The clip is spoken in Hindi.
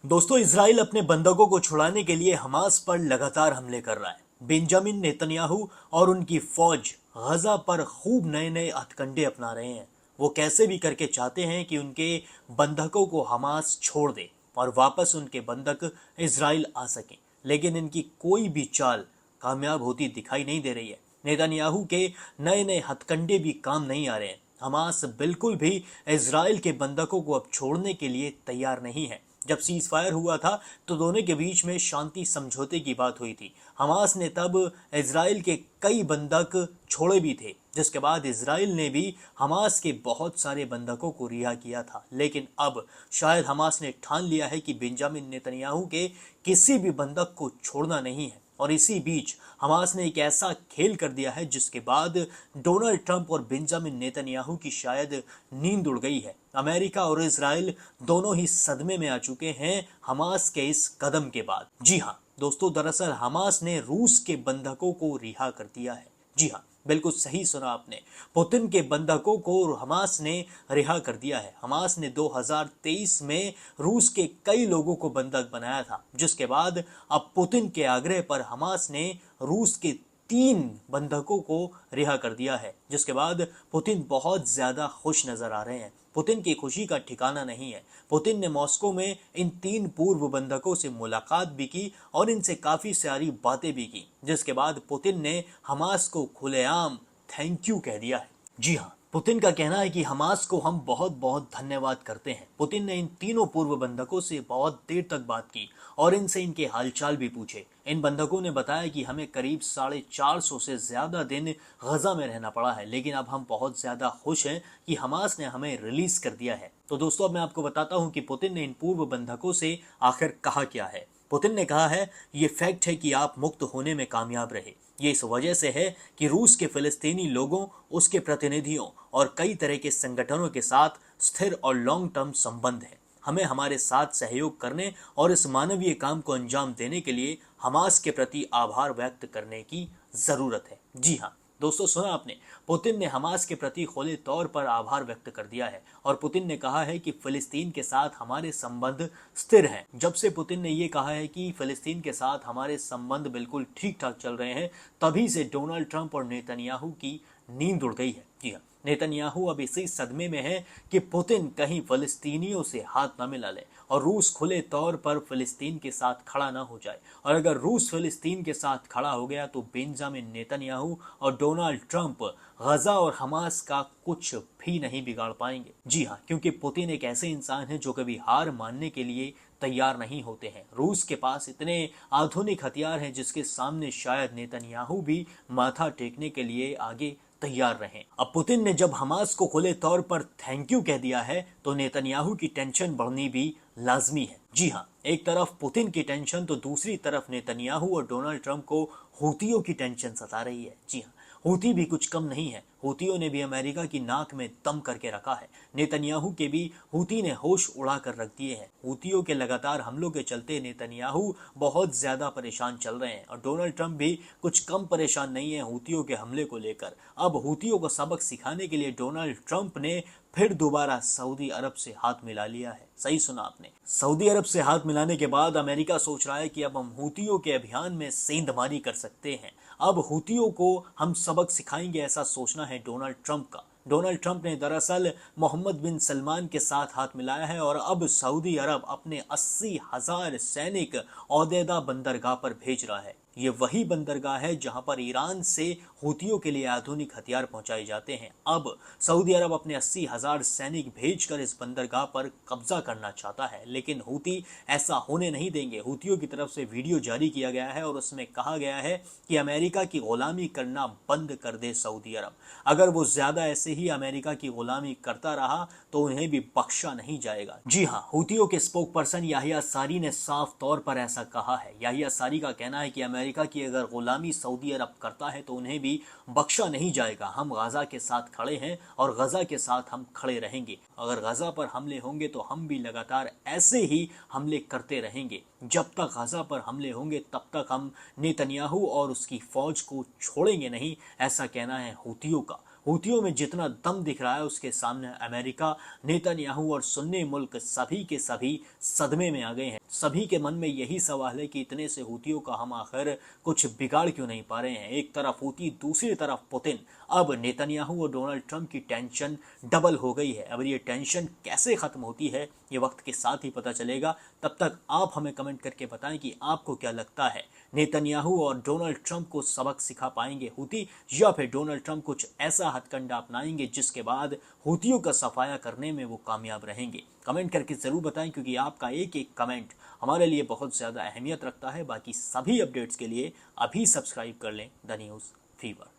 दोस्तों, इजराइल अपने बंधकों को छुड़ाने के लिए हमास पर लगातार हमले कर रहा है। बेंजामिन नेतन्याहू और उनकी फौज गजा पर खूब नए नए हथकंडे अपना रहे हैं। वो कैसे भी करके चाहते हैं कि उनके बंधकों को हमास छोड़ दे और वापस उनके बंधक इजराइल आ सकें, लेकिन इनकी कोई भी चाल कामयाब होती दिखाई नहीं दे रही है। नेतन्याहू के नए नए हथकंडे भी काम नहीं आ रहे हैं। हमास बिल्कुल भी इजराइल के बंधकों को अब छोड़ने के लिए तैयार नहीं है। जब सीज फायर हुआ था तो दोनों के बीच में शांति समझौते की बात हुई थी। हमास ने तब इजराइल के कई बंधक छोड़े भी थे, जिसके बाद इजराइल ने भी हमास के बहुत सारे बंधकों को रिहा किया था। लेकिन अब शायद हमास ने ठान लिया है कि बेंजामिन नेतन्याहू के किसी भी बंधक को छोड़ना नहीं है। और इसी बीच हमास ने एक ऐसा खेल कर दिया है जिसके बाद डोनाल्ड ट्रंप और बेंजामिन नेतन्याहू की शायद नींद उड़ गई है। अमेरिका और इजराइल दोनों ही सदमे में आ चुके हैं हमास के इस कदम के बाद। जी हाँ दोस्तों, दरअसल हमास ने रूस के बंधकों को रिहा कर दिया है। जी हाँ, बिल्कुल सही सुना आपने। पुतिन के बंधकों को हमास ने रिहा कर दिया है। हमास ने 2023 में रूस के कई लोगों को बंधक बनाया था, जिसके बाद अब पुतिन के आग्रह पर हमास ने रूस के 3 बंधकों को रिहा कर दिया है, जिसके बाद पुतिन बहुत ज्यादा खुश नजर आ रहे हैं। पुतिन की खुशी का ठिकाना नहीं है। पुतिन ने मॉस्को में इन 3 पूर्व बंधकों से मुलाकात भी की और इनसे काफी सारी बातें भी की, जिसके बाद पुतिन ने हमास को खुलेआम थैंक यू कह दिया है। जी हाँ, पुतिन का कहना है कि हमास को हम बहुत बहुत धन्यवाद करते हैं। पुतिन ने इन तीनों पूर्व बंधकों से बहुत देर तक बात की और इनसे इनके हालचाल भी पूछे। इन बंधकों ने बताया कि हमें करीब 450 से ज्यादा दिन गजा में रहना पड़ा है, लेकिन अब हम बहुत ज्यादा खुश हैं कि हमास ने हमें रिलीज कर दिया है। तो दोस्तों, अब मैं आपको बताता हूं कि पुतिन ने इन पूर्व बंधकों से आखिर कहा क्या है। पुतिन ने कहा है, ये फैक्ट है कि आप मुक्त होने में कामयाब रहे। ये इस वजह से है कि रूस के फिलिस्तीनी लोगों, उसके प्रतिनिधियों और कई तरह के संगठनों के साथ स्थिर और लॉन्ग टर्म संबंध है। हमें हमारे साथ सहयोग करने और इस मानवीय काम को अंजाम देने के लिए हमास के प्रति आभार व्यक्त करने की जरूरत है। जी हाँ दोस्तों, सुना आपने, पुतिन ने हमास के प्रति खुले तौर पर आभार व्यक्त कर दिया है और पुतिन ने कहा है कि फिलिस्तीन के साथ हमारे संबंध स्थिर हैं। जब से पुतिन ने ये कहा है कि फिलिस्तीन के साथ हमारे संबंध बिल्कुल ठीक ठाक चल रहे हैं, तभी से डोनाल्ड ट्रंप और नेतन्याहू की नींद उड़ गई है। जी हाँ, नेतन्याहू अब इसी सदमे में है कि पुतिन कहीं फिलिस्तीनियों से हाथ न मिला ले और रूस खुले तौर पर फिलिस्तीन के साथ खड़ा ना हो जाए। और अगर रूस फिलिस्तीन के साथ खड़ा हो गया तो बेंजामिन नेतन्याहू और डोनाल्ड ट्रंप गजा और हमास का कुछ भी नहीं बिगाड़ पाएंगे। जी हाँ, क्योंकि पुतिन एक ऐसे इंसान है जो कभी हार मानने के लिए तैयार नहीं होते हैं। रूस के पास इतने आधुनिक हथियार हैं जिसके सामने शायद नेतन्याहू भी माथा टेकने के लिए आगे तैयार रहें। अब पुतिन ने जब हमास को खुले तौर पर थैंक यू कह दिया है तो नेतन्याहू की टेंशन बढ़नी भी लाजमी है। जी हाँ, एक तरफ पुतिन की टेंशन तो दूसरी तरफ नेतन्याहू और डोनाल्ड ट्रंप को हूतियों की टेंशन सता रही है। जी हाँ, हूती भी कुछ कम नहीं है। हूतियों ने भी अमेरिका की नाक में दम करके रखा है। नेतन्याहू के भी हूती ने होश उड़ा कर रख दिए हैं। हूतियों के लगातार हमलों के चलते नेतन्याहू बहुत ज्यादा परेशान चल रहे हैं और डोनाल्ड ट्रंप भी कुछ कम परेशान नहीं है हूतियों के हमले को लेकर। अब हूतियों को सबक सिखाने के लिए डोनाल्ड ट्रंप ने फिर दोबारा सऊदी अरब से हाथ मिला लिया है। सही सुना आपने, सऊदी अरब से हाथ मिलाने के बाद अमेरिका सोच रहा है कि अब हम हूतियों के अभियान में सेंधमारी कर सकते हैं। अब हूतियों को हम सबक सिखाएंगे, ऐसा सोचना है डोनाल्ड ट्रंप का। डोनाल्ड ट्रंप ने दरअसल मोहम्मद बिन सलमान के साथ हाथ मिलाया है और अब सऊदी अरब अपने 80,000 सैनिक औदेदा बंदरगाह पर भेज रहा है। ये वही बंदरगाह है जहां पर ईरान से हूतियों के लिए आधुनिक हथियार पहुंचाए जाते हैं। अब सऊदी अरब अपने 80,000 सैनिक भेजकर इस बंदरगाह पर कब्जा करना चाहता है, लेकिन हूती ऐसा होने नहीं देंगे। हूतियों की तरफ से वीडियो जारी किया गया है और उसमें कहा गया है कि अमेरिका की गुलामी करना बंद कर दे सऊदी अरब। अगर वो ज्यादा ऐसे ही अमेरिका की गुलामी करता रहा तो उन्हें भी बख्शा नहीं जाएगा। जी हाँ, हूतियों के स्पोक पर्सन याहिया सारी ने साफ तौर पर ऐसा कहा है। याहिया सारी का कहना है कि अमेरिका की अगर गुलामी सऊदी अरब करता है तो उन्हें भी बख्शा नहीं जाएगा। हम गजा के साथ खड़े हैं और गजा के साथ हम खड़े रहेंगे। अगर गजा पर हमले होंगे तो हम भी लगातार ऐसे ही हमले करते रहेंगे। जब तक गजा पर हमले होंगे तब तक हम नेतन्याहू और उसकी फौज को छोड़ेंगे नहीं, ऐसा कहना है हूतियों का। हूतियों में जितना दम दिख रहा है उसके सामने अमेरिका, नेतन्याहू और सुन्नी मुल्क सभी के सभी सदमे में आ गए हैं। सभी के मन में यही सवाल है कि इतने से हूतियों का हम आखिर कुछ बिगाड़ क्यों नहीं पा रहे हैं। एक तरफ हूती, दूसरी तरफ पुतिन। अब नेतन्याहू और डोनाल्ड ट्रंप की टेंशन डबल हो गई है। अब ये टेंशन कैसे खत्म होती है ये वक्त के साथ ही पता चलेगा। तब तक आप हमें कमेंट करके बताएं कि आपको क्या लगता है, नेतन्याहू और डोनाल्ड ट्रंप को सबक सिखा पाएंगे हूती, या फिर डोनाल्ड ट्रंप कुछ ऐसा हथकंडा अपनाएंगे जिसके बाद हूतियों का सफाया करने में वो कामयाब रहेंगे। कमेंट करके जरूर बताएं, क्योंकि आपका एक एक कमेंट हमारे लिए बहुत ज़्यादा अहमियत रखता है। बाकी सभी अपडेट्स के लिए अभी सब्सक्राइब कर लें द न्यूज़ फीवर।